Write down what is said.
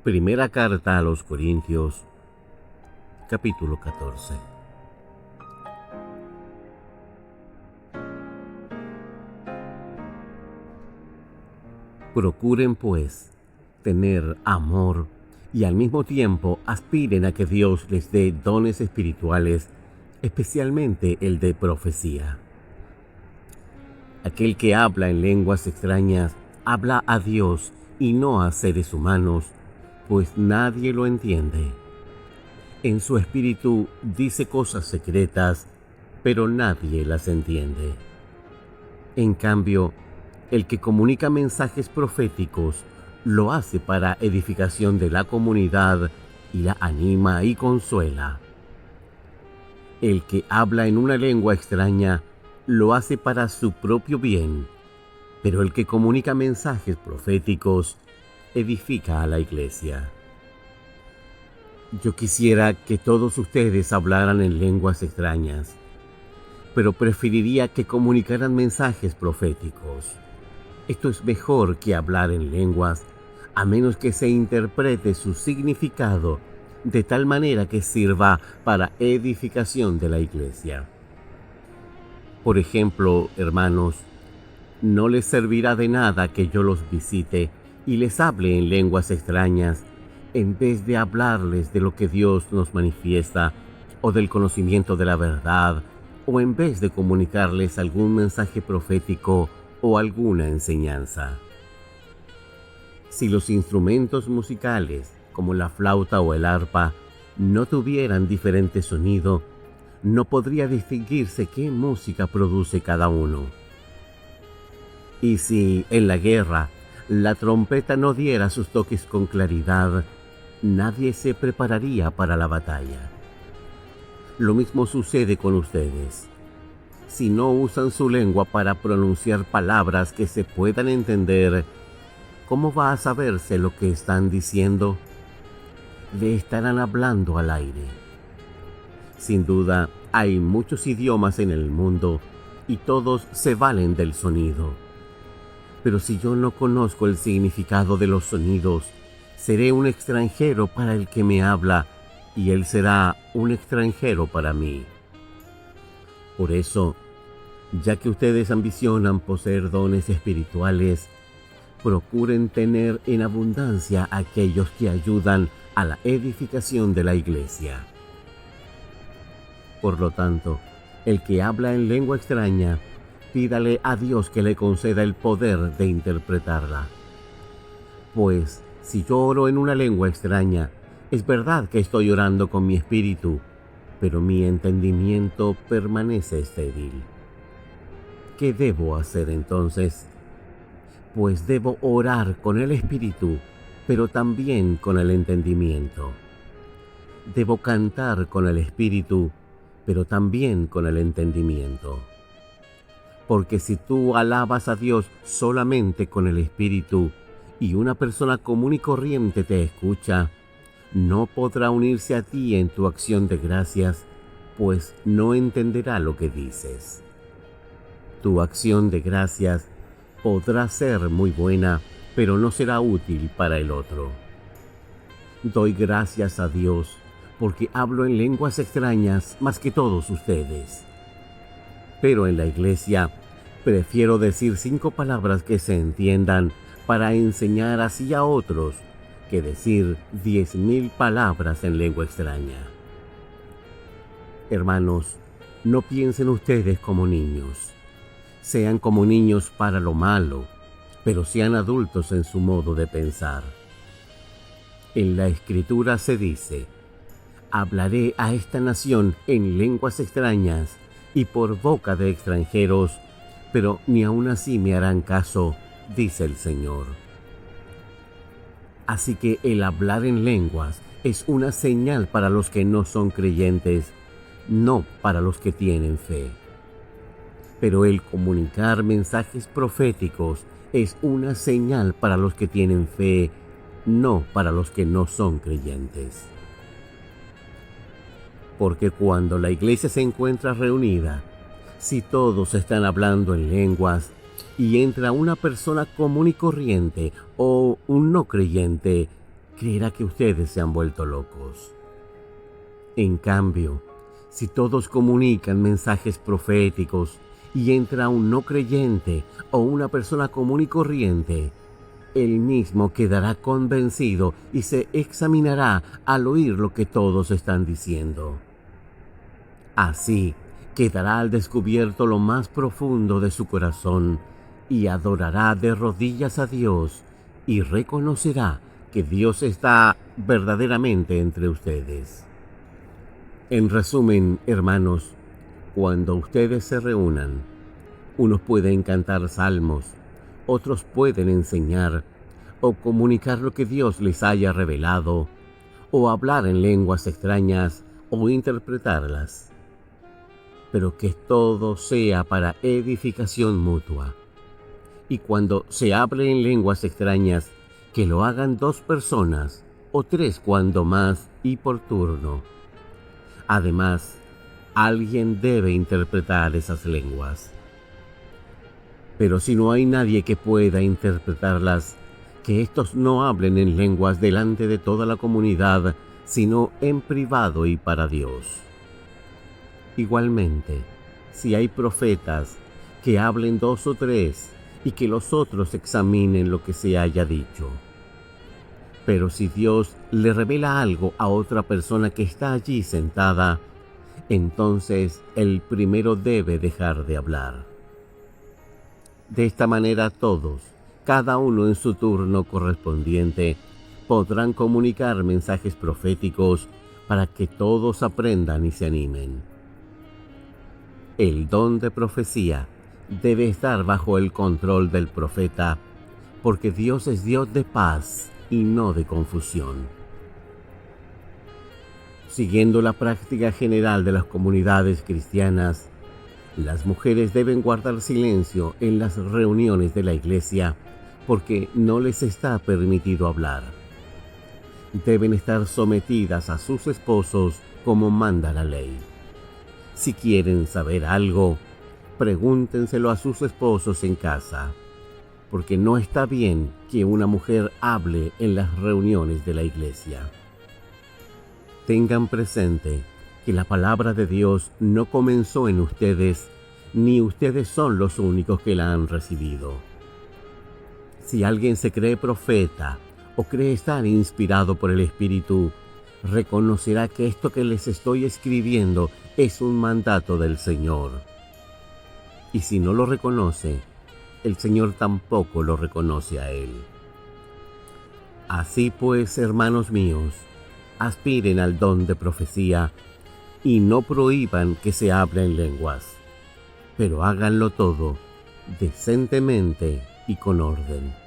Primera carta a los Corintios, capítulo 14. Procuren, pues, tener amor y al mismo tiempo aspiren a que Dios les dé dones espirituales, especialmente el de profecía. Aquel que habla en lenguas extrañas habla a Dios y no a seres humanos, pues nadie lo entiende. En su espíritu dice cosas secretas, pero nadie las entiende. En cambio, el que comunica mensajes proféticos lo hace para edificación de la comunidad y la anima y consuela. El que habla en una lengua extraña lo hace para su propio bien, pero el que comunica mensajes proféticos edifica a la iglesia. Yo quisiera que todos ustedes hablaran en lenguas extrañas, pero preferiría que comunicaran mensajes proféticos. Esto es mejor que hablar en lenguas, a menos que se interprete su significado de tal manera que sirva para edificación de la iglesia. Por ejemplo, hermanos, no les servirá de nada que yo los visite y les hable en lenguas extrañas, en vez de hablarles de lo que Dios nos manifiesta, o del conocimiento de la verdad, o en vez de comunicarles algún mensaje profético o alguna enseñanza. Si los instrumentos musicales, como la flauta o el arpa, no tuvieran diferente sonido, no podría distinguirse qué música produce cada uno. Y si en la guerra la trompeta no diera sus toques con claridad, nadie se prepararía para la batalla. Lo mismo sucede con ustedes. Si no usan su lengua para pronunciar palabras que se puedan entender, ¿cómo va a saberse lo que están diciendo? Le estarán hablando al aire. Sin duda, hay muchos idiomas en el mundo y todos se valen del sonido. Pero si yo no conozco el significado de los sonidos, seré un extranjero para el que me habla y él será un extranjero para mí. Por eso, ya que ustedes ambicionan poseer dones espirituales, procuren tener en abundancia aquellos que ayudan a la edificación de la iglesia. Por lo tanto, el que habla en lengua extraña, pídale a Dios que le conceda el poder de interpretarla. Pues, si yo oro en una lengua extraña, es verdad que estoy orando con mi espíritu, pero mi entendimiento permanece estéril. ¿Qué debo hacer entonces? Pues debo orar con el espíritu, pero también con el entendimiento. Debo cantar con el espíritu, pero también con el entendimiento. Porque si tú alabas a Dios solamente con el espíritu y una persona común y corriente te escucha, no podrá unirse a ti en tu acción de gracias, pues no entenderá lo que dices. Tu acción de gracias podrá ser muy buena, pero no será útil para el otro. Doy gracias a Dios porque hablo en lenguas extrañas más que todos ustedes. Pero en la iglesia prefiero decir 5 palabras que se entiendan para enseñar así a otros que decir 10,000 palabras en lengua extraña. Hermanos, no piensen ustedes como niños. Sean como niños para lo malo, pero sean adultos en su modo de pensar. En la Escritura se dice: hablaré a esta nación en lenguas extrañas y por boca de extranjeros, pero ni aun así me harán caso, dice el Señor. Así que el hablar en lenguas es una señal para los que no son creyentes, no para los que tienen fe. Pero el comunicar mensajes proféticos es una señal para los que tienen fe, no para los que no son creyentes. Porque cuando la iglesia se encuentra reunida, si todos están hablando en lenguas y entra una persona común y corriente o un no creyente, creerá que ustedes se han vuelto locos. En cambio, si todos comunican mensajes proféticos y entra un no creyente o una persona común y corriente, él mismo quedará convencido y se examinará al oír lo que todos están diciendo. Así quedará al descubierto lo más profundo de su corazón y adorará de rodillas a Dios y reconocerá que Dios está verdaderamente entre ustedes. En resumen, hermanos, cuando ustedes se reúnan, unos pueden cantar salmos, otros pueden enseñar o comunicar lo que Dios les haya revelado, o hablar en lenguas extrañas o interpretarlas. Pero que todo sea para edificación mutua. Y cuando se hable en lenguas extrañas, que lo hagan 2 personas o 3 cuando más y por turno. Además, alguien debe interpretar esas lenguas. Pero si no hay nadie que pueda interpretarlas, que éstos no hablen en lenguas delante de toda la comunidad, sino en privado y para Dios. Igualmente, si hay profetas, que hablen 2 o 3 y que los otros examinen lo que se haya dicho. Pero si Dios le revela algo a otra persona que está allí sentada, entonces el primero debe dejar de hablar. De esta manera todos, cada uno en su turno correspondiente, podrán comunicar mensajes proféticos para que todos aprendan y se animen. El don de profecía debe estar bajo el control del profeta, porque Dios es Dios de paz y no de confusión. Siguiendo la práctica general de las comunidades cristianas, las mujeres deben guardar silencio en las reuniones de la iglesia porque no les está permitido hablar. Deben estar sometidas a sus esposos como manda la ley. Si quieren saber algo, pregúntenselo a sus esposos en casa, porque no está bien que una mujer hable en las reuniones de la iglesia. Tengan presente que la palabra de Dios no comenzó en ustedes, ni ustedes son los únicos que la han recibido. Si alguien se cree profeta o cree estar inspirado por el Espíritu, reconocerá que esto que les estoy escribiendo es un mandato del Señor. Y si no lo reconoce, el Señor tampoco lo reconoce a él. Así pues, hermanos míos, aspiren al don de profecía y no prohíban que se hable en lenguas, pero háganlo todo decentemente y con orden.